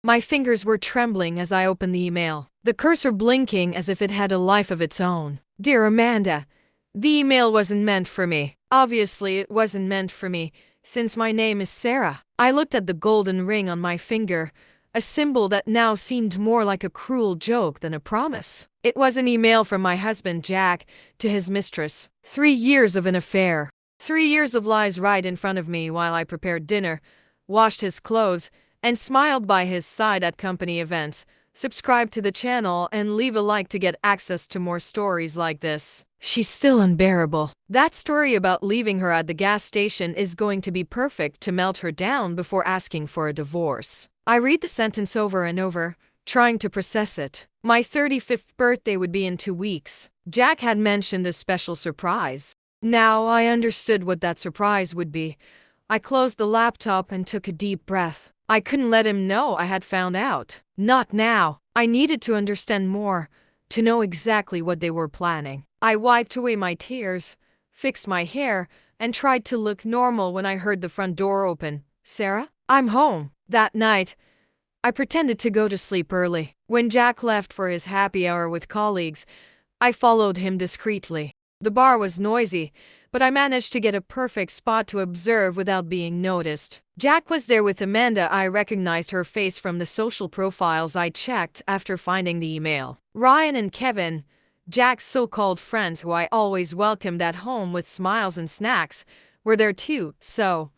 My fingers were trembling as I opened the email, the cursor blinking as if it had a life of its own. Dear Amanda, the email wasn't meant for me. Obviously, it wasn't meant for me, since my name is Sarah. I looked at the golden ring on my finger, a symbol that now seemed more like a cruel joke than a promise. It was an email from my husband Jack to his mistress. 3 years of an affair. 3 years of lies right in front of me while I prepared dinner, washed his clothes, and smiled by his side at company events. Subscribe to the channel and leave a like to get access to more stories like this. She's still unbearable. That story about leaving her at the gas station is going to be perfect to melt her down before asking for a divorce. I read the sentence over and over, trying to process it. My 35th birthday would be in 2 weeks. Jack had mentioned a special surprise. Now I understood what that surprise would be. I closed the laptop and took a deep breath. I couldn't let him know I had found out. Not now. I needed to understand more, to know exactly what they were planning. I wiped away my tears, fixed my hair, and tried to look normal when I heard the front door open. Sarah? I'm home. That night, I pretended to go to sleep early. When Jack left for his happy hour with colleagues, I followed him discreetly. The bar was noisy, but I managed to get a perfect spot to observe without being noticed. Jack was there with Amanda. I recognized her face from the social profiles I checked after finding the email. Ryan and Kevin, Jack's so-called friends who I always welcomed at home with smiles and snacks, were there too. So,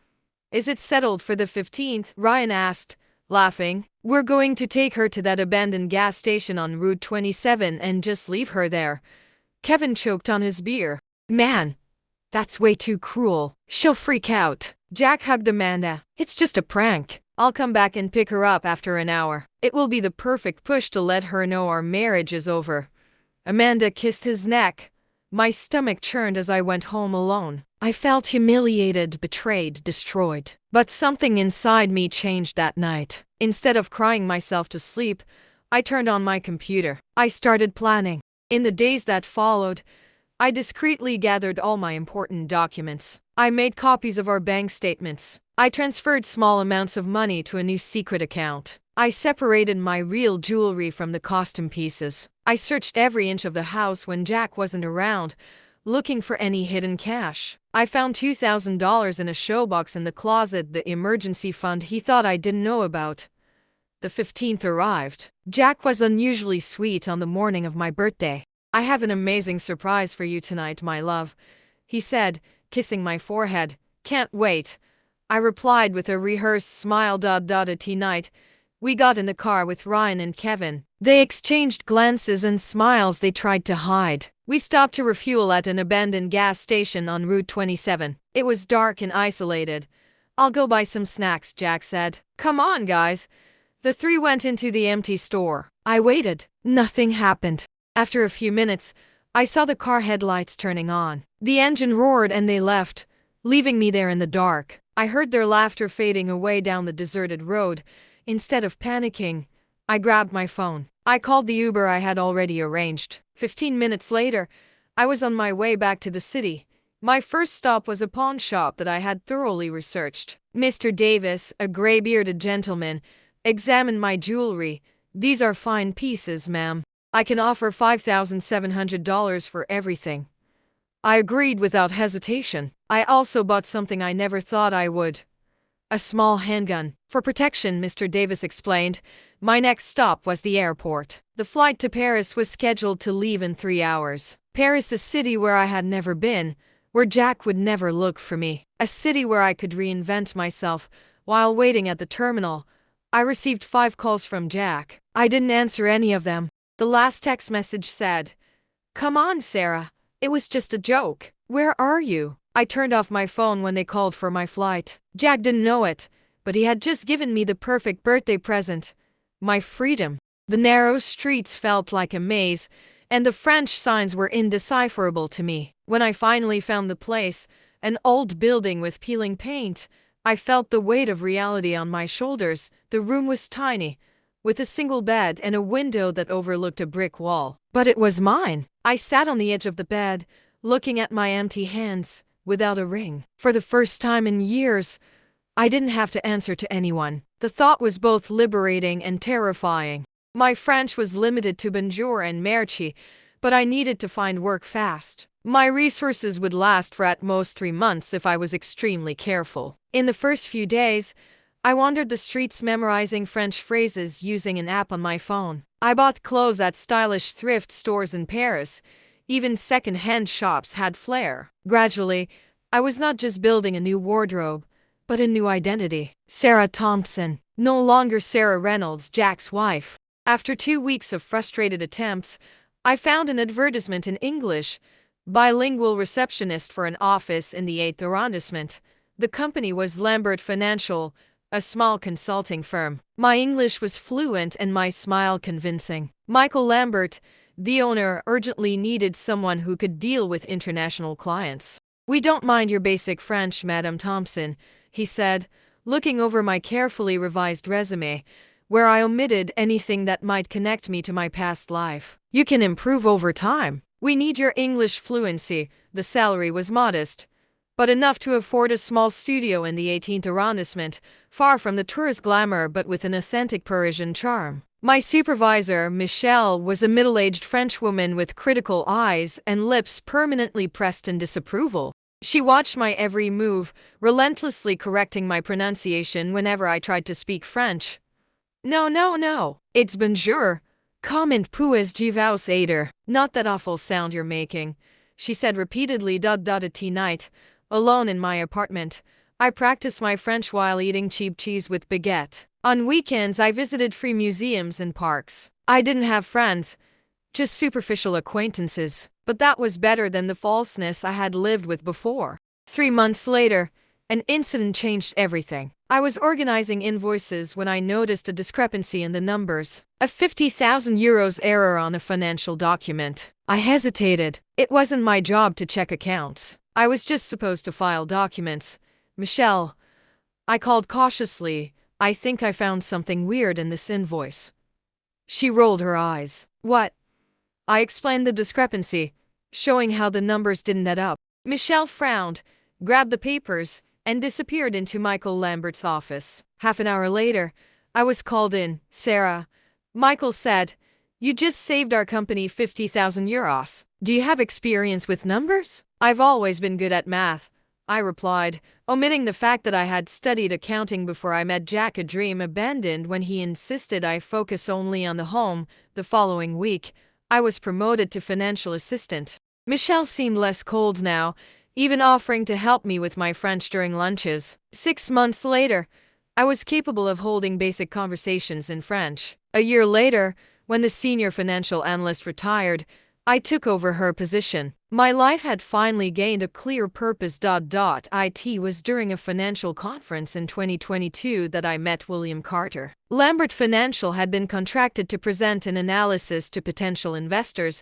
is it settled for the 15th? Ryan asked, laughing. We're going to take her to that abandoned gas station on Route 27 and just leave her there. Kevin choked on his beer. Man, that's way too cruel. She'll freak out. Jack hugged Amanda. It's just a prank. I'll come back and pick her up after an hour. It will be the perfect push to let her know our marriage is over. Amanda kissed his neck. My stomach churned as I went home alone. I felt humiliated, betrayed, destroyed. But something inside me changed that night. Instead of crying myself to sleep, I turned on my computer. I started planning. In the days that followed, I discreetly gathered all my important documents. I made copies of our bank statements. I transferred small amounts of money to a new secret account. I separated my real jewelry from the costume pieces. I searched every inch of the house when Jack wasn't around, looking for any hidden cash. I found $2,000 in a showbox in the closet, the emergency fund he thought I didn't know about. The 15th arrived. Jack was unusually sweet on the morning of my birthday. I have an amazing surprise for you tonight, my love, he said, kissing my forehead. Can't wait, I replied with a rehearsed smile. Tonight, we got in the car with Ryan and Kevin. They exchanged glances and smiles they tried to hide. We stopped to refuel at an abandoned gas station on Route 27. It was dark and isolated. I'll go buy some snacks, Jack said. Come on, guys. The three went into the empty store. I waited. Nothing happened. After a few minutes, I saw the car headlights turning on. The engine roared and they left, leaving me there in the dark. I heard their laughter fading away down the deserted road. Instead of panicking, I grabbed my phone. I called the Uber I had already arranged. 15 minutes later, I was on my way back to the city. My first stop was a pawn shop that I had thoroughly researched. Mr. Davis, a gray-bearded gentleman, examined my jewelry. These are fine pieces, ma'am. I can offer $5,700 for everything. I agreed without hesitation. I also bought something I never thought I would. A small handgun. For protection, Mr. Davis explained. My next stop was the airport. The flight to Paris was scheduled to leave in 3 hours. Paris, a city where I had never been, where Jack would never look for me. A city where I could reinvent myself. While waiting at the terminal, I received 5 calls from Jack. I didn't answer any of them. The last text message said, "Come on, Sarah. It was just a joke. Where are you?" I turned off my phone when they called for my flight. Jack didn't know it, but he had just given me the perfect birthday present. My freedom. The narrow streets felt like a maze, and the French signs were indecipherable to me. When I finally found the place, an old building with peeling paint, I felt the weight of reality on my shoulders. The room was tiny, with a single bed and a window that overlooked a brick wall. But it was mine. I sat on the edge of the bed, looking at my empty hands, without a ring. For the first time in years, I didn't have to answer to anyone. The thought was both liberating and terrifying. My French was limited to bonjour and merci, but I needed to find work fast. My resources would last for at most 3 months if I was extremely careful. In the first few days, I wandered the streets memorizing French phrases using an app on my phone. I bought clothes at stylish thrift stores in Paris. Even second-hand shops had flair. Gradually, I was not just building a new wardrobe, but a new identity. Sarah Thompson, no longer Sarah Reynolds, Jack's wife. After 2 weeks of frustrated attempts, I found an advertisement in English. Bilingual receptionist for an office in the 8th arrondissement. The company was Lambert Financial, a small consulting firm. My English was fluent and my smile convincing. Michael Lambert, the owner, urgently needed someone who could deal with international clients. "We don't mind your basic French, Madame Thompson," he said, looking over my carefully revised resume, where I omitted anything that might connect me to my past life. "You can improve over time. We need your English fluency." The salary was modest, but enough to afford a small studio in the 18th arrondissement, far from the tourist glamour but with an authentic Parisian charm. My supervisor, Michelle, was a middle-aged Frenchwoman with critical eyes and lips permanently pressed in disapproval. She watched my every move, relentlessly correcting my pronunciation whenever I tried to speak French. No. It's bonjour. Comment puis-je vous aider? Not that awful sound you're making," she said repeatedly. At night, alone in my apartment, I practiced my French while eating cheap cheese with baguette. On weekends, I visited free museums and parks. I didn't have friends, just superficial acquaintances, but that was better than the falseness I had lived with before. 3 months later, an incident changed everything. I was organizing invoices when I noticed a discrepancy in the numbers. A €50,000 error on a financial document. I hesitated. It wasn't my job to check accounts. I was just supposed to file documents. "Michelle," I called cautiously, "I think I found something weird in this invoice." She rolled her eyes. "What?" I explained the discrepancy, showing how the numbers didn't add up. Michelle frowned, grabbed the papers, and disappeared into Michael Lambert's office. Half an hour later, I was called in. "Sarah," Michael said, "you just saved our company €50,000. Do you have experience with numbers?" "I've always been good at math," I replied, omitting the fact that I had studied accounting before I met Jack, a dream abandoned when he insisted I focus only on the home. The following week, I was promoted to financial assistant. Michelle seemed less cold now, even offering to help me with my French during lunches. 6 months later, I was capable of holding basic conversations in French. A year later, when the senior financial analyst retired, I took over her position. My life had finally gained a clear purpose. It was during a financial conference in 2022 that I met William Carter. Lambert Financial had been contracted to present an analysis to potential investors,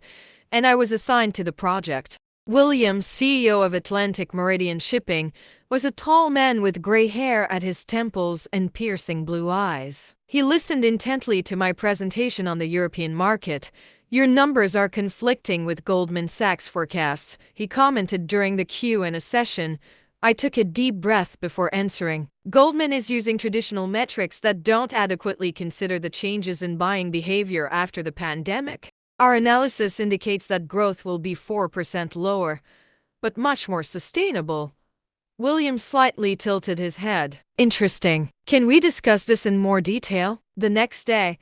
and I was assigned to the project. William, CEO of Atlantic Meridian Shipping, was a tall man with gray hair at his temples and piercing blue eyes. He listened intently to my presentation on the European market. "Your numbers are conflicting with Goldman Sachs' forecasts," he commented during the Q&A session. I took a deep breath before answering. "Goldman is using traditional metrics that don't adequately consider the changes in buying behavior after the pandemic. Our analysis indicates that growth will be 4% lower, but much more sustainable." William slightly tilted his head. "Interesting. Can we discuss this in more detail?" The next day,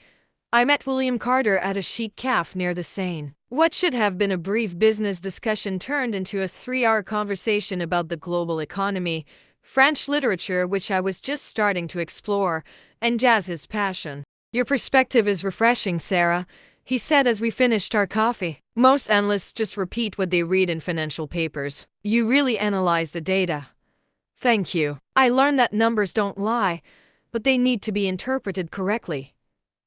I met William Carter at a chic cafe near the Seine. What should have been a brief business discussion turned into a 3-hour conversation about the global economy, French literature, which I was just starting to explore, and jazz, his passion. "Your perspective is refreshing, Sarah," he said as we finished our coffee. "Most analysts just repeat what they read in financial papers. You really analyze the data." "Thank you. I learned that numbers don't lie, but they need to be interpreted correctly."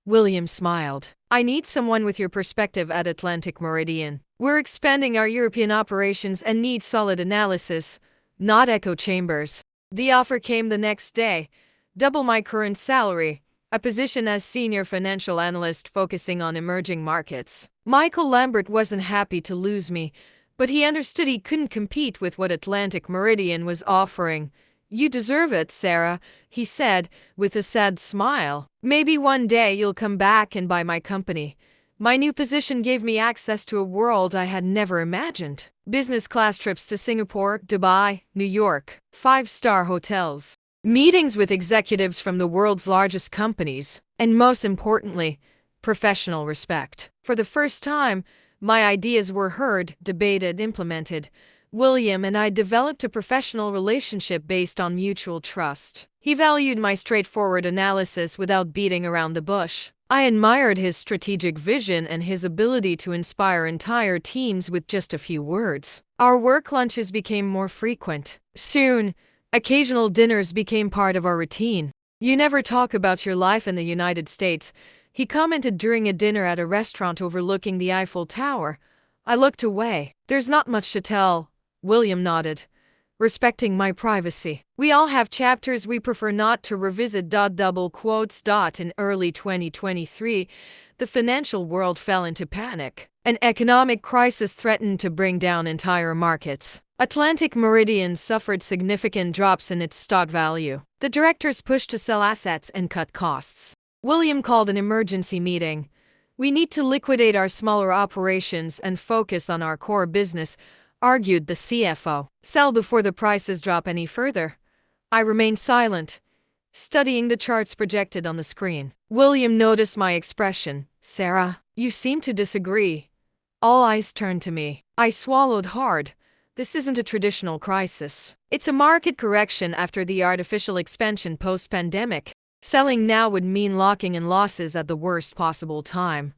William smiled. "I need someone with your perspective at Atlantic Meridian. We're expanding our European operations and need solid analysis, not echo chambers." The offer came the next day. Double my current salary, a position as senior financial analyst focusing on emerging markets. Michael Lambert wasn't happy to lose me, but he understood he couldn't compete with what Atlantic Meridian was offering. You deserve it, Sarah, he said, with a sad smile. Maybe one day you'll come back and buy my company. My new position gave me access to a world I had never imagined. Business class trips to Singapore, Dubai, New York, 5-star hotels, meetings with executives from the world's largest companies, and most importantly, professional respect. For the first time, my ideas were heard, debated, implemented. William and I developed a professional relationship based on mutual trust. He valued my straightforward analysis without beating around the bush. I admired his strategic vision and his ability to inspire entire teams with just a few words. Our work lunches became more frequent. Soon, occasional dinners became part of our routine. You never talk about your life in the United States, he commented during a dinner at a restaurant overlooking the Eiffel Tower. I looked away. There's not much to tell, William nodded, respecting my privacy. We all have chapters we prefer not to revisit. Double quotes. In early 2023, the financial world fell into panic. An economic crisis threatened to bring down entire markets. Atlantic Meridian suffered significant drops in its stock value. The directors pushed to sell assets and cut costs. William called an emergency meeting. We need to liquidate our smaller operations and focus on our core business, argued the CFO. Sell before the prices drop any further. I remained silent, studying the charts projected on the screen. William noticed my expression. Sarah, you seem to disagree. All eyes turned to me. I swallowed hard. This isn't a traditional crisis. It's a market correction after the artificial expansion post-pandemic. Selling now would mean locking in losses at the worst possible time.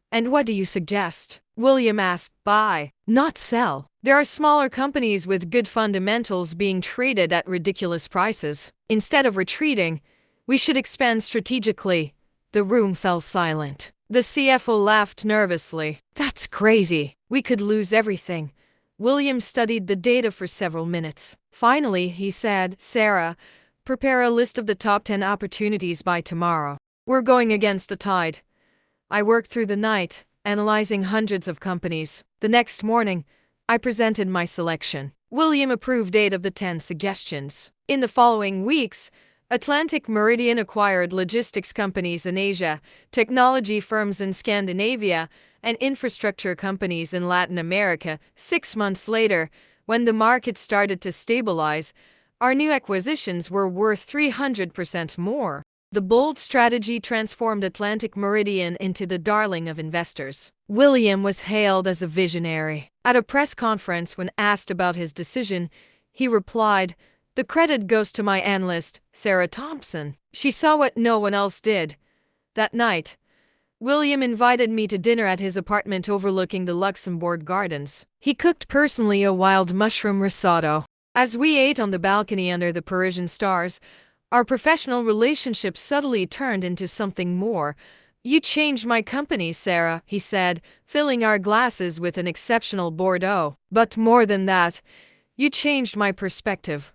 And what do you suggest? William asked. Buy, not sell. There are smaller companies with good fundamentals being traded at ridiculous prices. Instead of retreating, we should expand strategically. The room fell silent. The CFO laughed nervously. That's crazy. We could lose everything. William studied the data for several minutes. Finally, he said, Sarah, prepare a list of the top 10 opportunities by tomorrow. We're going against the tide. I worked through the night, analyzing hundreds of companies. The next morning, I presented my selection. William approved 8 of the 10 suggestions. In the following weeks, Atlantic Meridian acquired logistics companies in Asia, technology firms in Scandinavia, and infrastructure companies in Latin America. 6 months later, when the market started to stabilize, our new acquisitions were worth 300% more. The bold strategy transformed Atlantic Meridian into the darling of investors. William was hailed as a visionary. At a press conference when asked about his decision, he replied, "The credit goes to my analyst, Sarah Thompson. She saw what no one else did." That night, William invited me to dinner at his apartment overlooking the Luxembourg Gardens. He cooked personally a wild mushroom risotto. As we ate on the balcony under the Parisian stars, our professional relationship subtly turned into something more. You changed my company, Sarah, he said, filling our glasses with an exceptional Bordeaux. But more than that, you changed my perspective.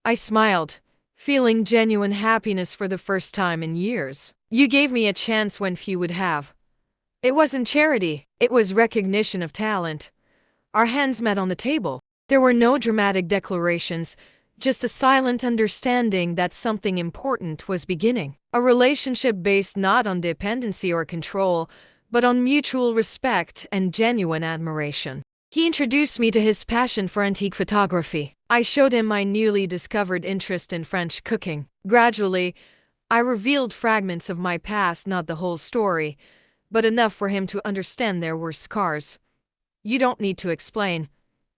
I smiled, feeling genuine happiness for the first time in years. You gave me a chance when few would have. It wasn't charity, it was recognition of talent. Our hands met on the table. There were no dramatic declarations, just a silent understanding that something important was beginning. A relationship based not on dependency or control, but on mutual respect and genuine admiration. He introduced me to his passion for antique photography. I showed him my newly discovered interest in French cooking. Gradually, I revealed fragments of my past, not the whole story, but enough for him to understand there were scars. You don't need to explain,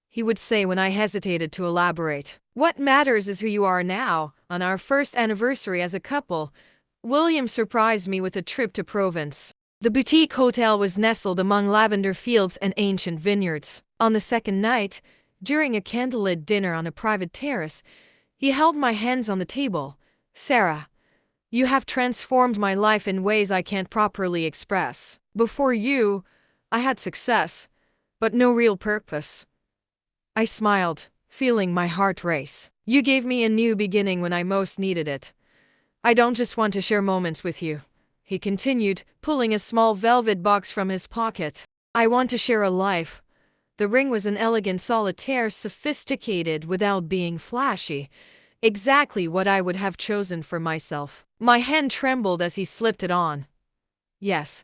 he would say when I hesitated to elaborate. What matters is who you are now. On our first anniversary as a couple, William surprised me with a trip to Provence. The boutique hotel was nestled among lavender fields and ancient vineyards. On the second night, during a candlelit dinner on a private terrace, he held my hands on the table. Sarah, you have transformed my life in ways I can't properly express. Before you, I had success, but no real purpose. I smiled, feeling my heart race. You gave me a new beginning when I most needed it. I don't just want to share moments with you, he continued, pulling a small velvet box from his pocket. I want to share a life. The ring was an elegant solitaire, sophisticated without being flashy. Exactly what I would have chosen for myself. My hand trembled as he slipped it on. Yes,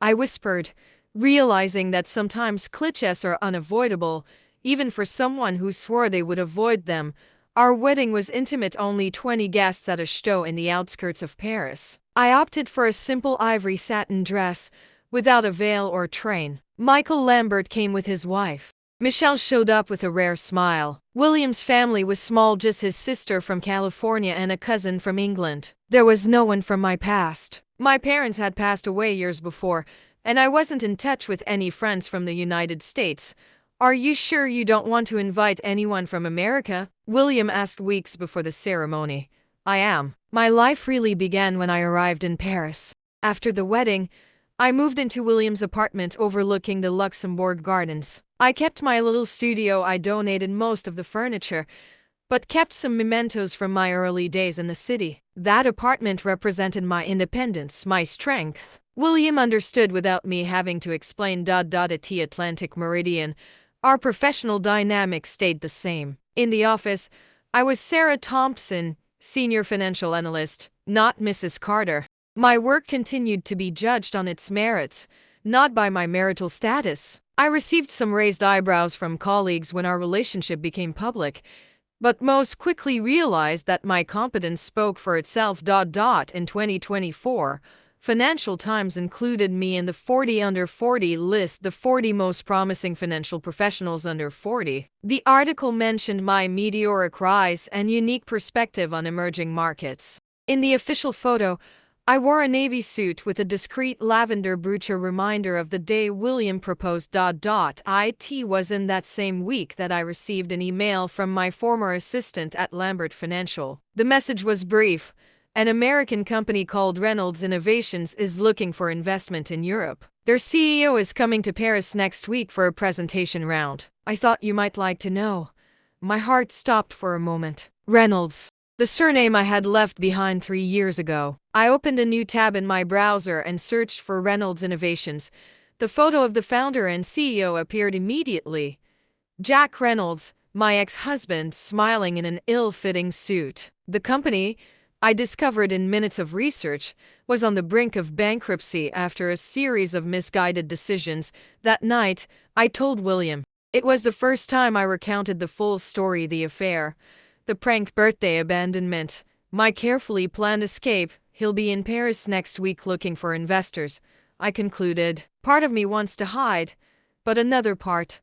I whispered, realizing that sometimes clichés are unavoidable, even for someone who swore they would avoid them. Our wedding was intimate, only 20 guests at a chateau in the outskirts of Paris. I opted for a simple ivory satin dress, without a veil or train. Michael Lambert came with his wife. Michelle showed up with a rare smile. William's family was small, just his sister from California and a cousin from England. There was no one from my past. My parents had passed away years before, and I wasn't in touch with any friends from the United States. Are you sure you don't want to invite anyone from America? William asked weeks before the ceremony. I am. My life really began when I arrived in Paris. After the wedding, I moved into William's apartment overlooking the Luxembourg Gardens. I kept my little studio. I donated most of the furniture, but kept some mementos from my early days in the city. That apartment represented my independence, my strength. William understood without me having to explain. At the Atlantic Meridian, our professional dynamic stayed the same. In the office, I was Sarah Thompson, senior financial analyst, not Mrs. Carter. My work continued to be judged on its merits, not by my marital status. I received some raised eyebrows from colleagues when our relationship became public, but most quickly realized that my competence spoke for itself. In 2024, Financial Times included me in the 40 under 40 list, the 40 most promising financial professionals under 40. The article mentioned my meteoric rise and unique perspective on emerging markets. In the official photo, I wore a navy suit with a discreet lavender brooch, a reminder of the day William proposed. It was in that same week that I received an email from my former assistant at Lambert Financial. The message was brief. An American company called Reynolds Innovations is looking for investment in Europe. Their CEO is coming to Paris next week for a presentation round. I thought you might like to know. My heart stopped for a moment. Reynolds, the surname I had left behind 3 years ago. I opened a new tab in my browser and searched for Reynolds Innovations. The photo of the founder and CEO appeared immediately. Jack Reynolds, my ex-husband, smiling in an ill-fitting suit. The company, I discovered in minutes of research, was on the brink of bankruptcy after a series of misguided decisions. That night, I told William. It was the first time I recounted the full story: the affair, the prank birthday abandonment, my carefully planned escape. He'll be in Paris next week looking for investors, I concluded. Part of me wants to hide, but another part.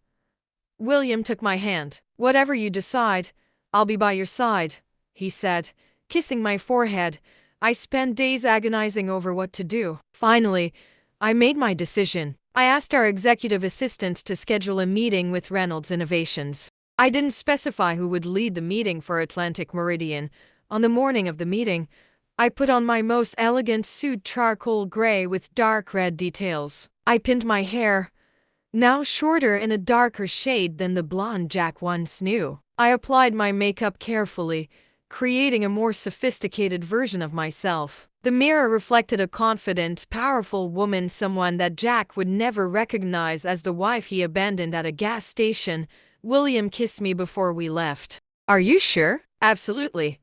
William took my hand. Whatever you decide, I'll be by your side, he said, kissing my forehead. I spent days agonizing over what to do. Finally, I made my decision. I asked our executive assistant to schedule a meeting with Reynolds Innovations. I didn't specify who would lead the meeting for Atlantic Meridian. On the morning of the meeting, I put on my most elegant suit, charcoal gray with dark red details. I pinned my hair, now shorter, in a darker shade than the blonde Jack once knew. I applied my makeup carefully, creating a more sophisticated version of myself. The mirror reflected a confident, powerful woman, someone that Jack would never recognize as the wife he abandoned at a gas station. William kissed me before we left. Are you sure? Absolutely.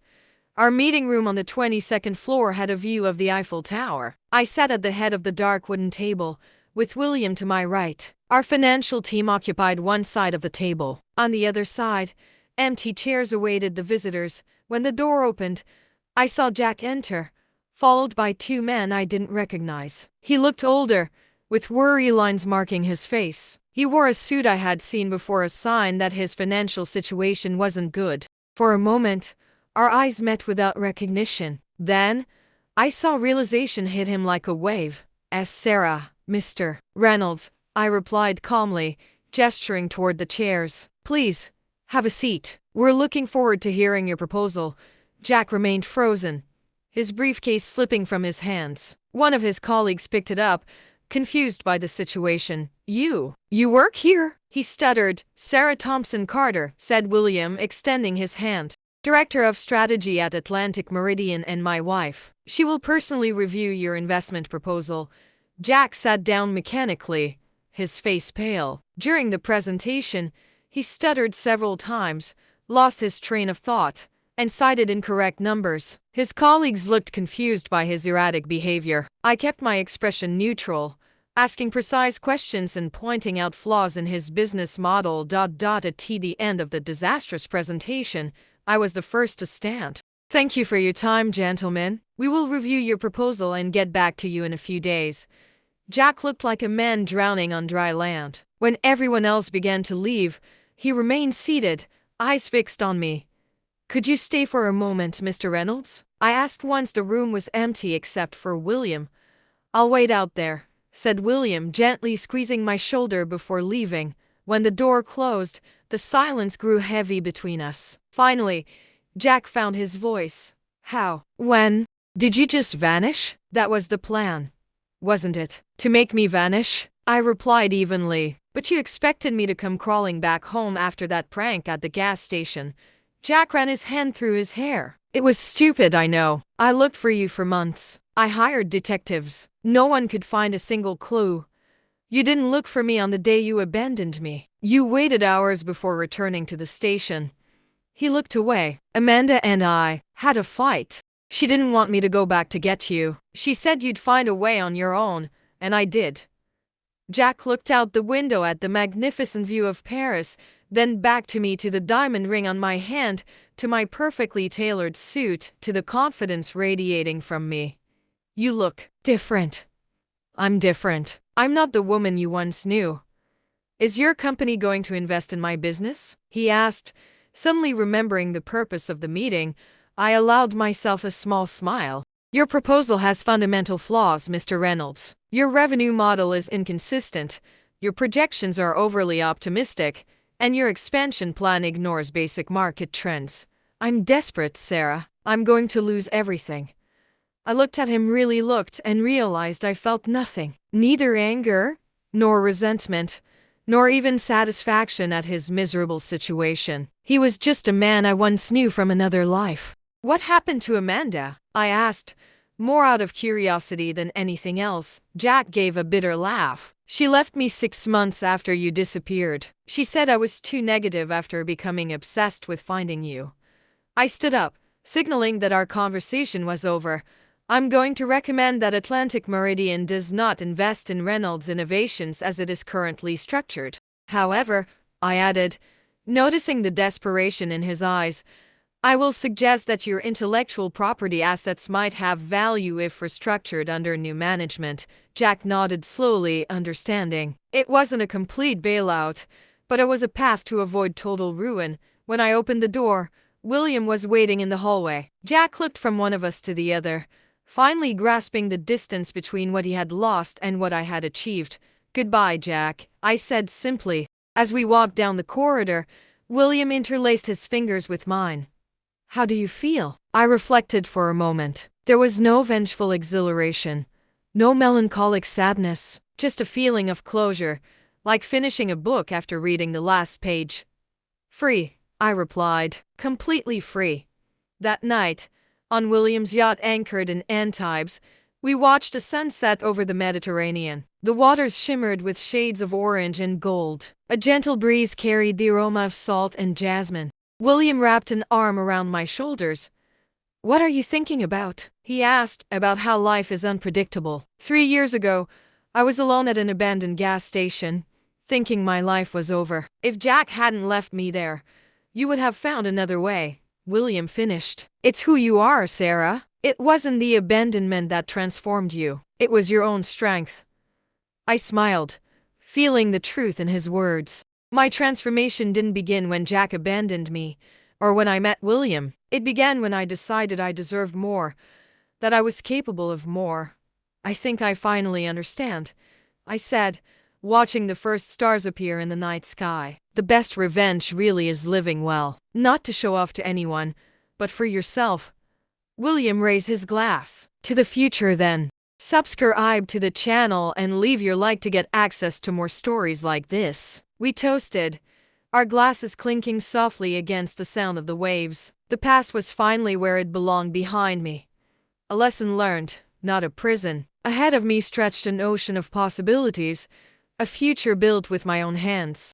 Our meeting room on the 22nd floor had a view of the Eiffel Tower. I sat at the head of the dark wooden table, with William to my right. Our financial team occupied one side of the table. On the other side, empty chairs awaited the visitors. When the door opened, I saw Jack enter, followed by 2 men I didn't recognize. He looked older, with worry lines marking his face. He wore a suit I had seen before, a sign that his financial situation wasn't good. For a moment, our eyes met without recognition. Then, I saw realization hit him like a wave. Sarah, Mr. Reynolds, I replied calmly, gesturing toward the chairs. Please, have a seat. We're looking forward to hearing your proposal. Jack remained frozen, his briefcase slipping from his hands. One of his colleagues picked it up, confused by the situation. You work here? He stuttered. Sarah Thompson Carter, said William, extending his hand. Director of Strategy at Atlantic Meridian and my wife. She will personally review your investment proposal. Jack sat down mechanically, his face pale. During the presentation, he stuttered several times, lost his train of thought, and cited incorrect numbers. His colleagues looked confused by his erratic behavior. I kept my expression neutral, asking precise questions and pointing out flaws in his business model. At the end of the disastrous presentation, I was the first to stand. "Thank you for your time, gentlemen. We will review your proposal and get back to you in a few days." Jack looked like a man drowning on dry land. When everyone else began to leave, he remained seated, eyes fixed on me. "Could you stay for a moment, Mr. Reynolds?" I asked once the room was empty except for William. "I'll wait out there," said William, gently squeezing my shoulder before leaving. When the door closed, the silence grew heavy between us. Finally, Jack found his voice. "How? When? Did you just vanish?" "That was the plan, wasn't it? To make me vanish?" I replied evenly. "But you expected me to come crawling back home after that prank at the gas station." Jack ran his hand through his hair. "It was stupid, I know. I looked for you for months. I hired detectives. No one could find a single clue. You didn't look for me on the day you abandoned me. You waited hours before returning to the station." He looked away. "Amanda and I had a fight. She didn't want me to go back to get you. She said you'd find a way on your own, and I did." Jack looked out the window at the magnificent view of Paris, then back to me, to the diamond ring on my hand, to my perfectly tailored suit, to the confidence radiating from me. "You look different." "I'm different. I'm not the woman you once knew." "Is your company going to invest in my business?" he asked. Suddenly remembering the purpose of the meeting, I allowed myself a small smile. "Your proposal has fundamental flaws, Mr. Reynolds. Your revenue model is inconsistent, your projections are overly optimistic, and your expansion plan ignores basic market trends." "I'm desperate, Sarah. I'm going to lose everything." I looked at him, really looked, and realized I felt nothing. Neither anger, nor resentment, nor even satisfaction at his miserable situation. He was just a man I once knew from another life. "What happened to Amanda?" I asked, more out of curiosity than anything else. Jack gave a bitter laugh. "She left me 6 months after you disappeared. She said I was too negative after becoming obsessed with finding you." I stood up, signaling that our conversation was over. "I'm going to recommend that Atlantic Meridian does not invest in Reynolds Innovations as it is currently structured. However," I added, noticing the desperation in his eyes, "I will suggest that your intellectual property assets might have value if restructured under new management." Jack nodded slowly, understanding. It wasn't a complete bailout, but it was a path to avoid total ruin. When I opened the door, William was waiting in the hallway. Jack looked from one of us to the other, finally grasping the distance between what he had lost and what I had achieved. "Goodbye, Jack," I said simply. As we walked down the corridor, William interlaced his fingers with mine. "How do you feel?" I reflected for a moment. There was no vengeful exhilaration, no melancholic sadness, just a feeling of closure, like finishing a book after reading the last page. "Free," I replied, "completely free." That night, on William's yacht anchored in Antibes, we watched a sunset over the Mediterranean. The waters shimmered with shades of orange and gold. A gentle breeze carried the aroma of salt and jasmine. William wrapped an arm around my shoulders. "What are you thinking about?" he asked. "About how life is unpredictable. 3 years ago, I was alone at an abandoned gas station, thinking my life was over. If Jack hadn't left me there, you would have found another way," William finished. "It's who you are, Sarah. It wasn't the abandonment that transformed you. It was your own strength." I smiled, feeling the truth in his words. My transformation didn't begin when Jack abandoned me, or when I met William. It began when I decided I deserved more, that I was capable of more. "I think I finally understand," I said, watching the first stars appear in the night sky. "The best revenge really is living well, not to show off to anyone, but for yourself." William raised his glass. "To the future, then." Subscribe to the channel and leave your like to get access to more stories like this. We toasted, our glasses clinking softly against the sound of the waves. The past was finally where it belonged, behind me. A lesson learned, not a prison. Ahead of me stretched an ocean of possibilities, a future built with my own hands.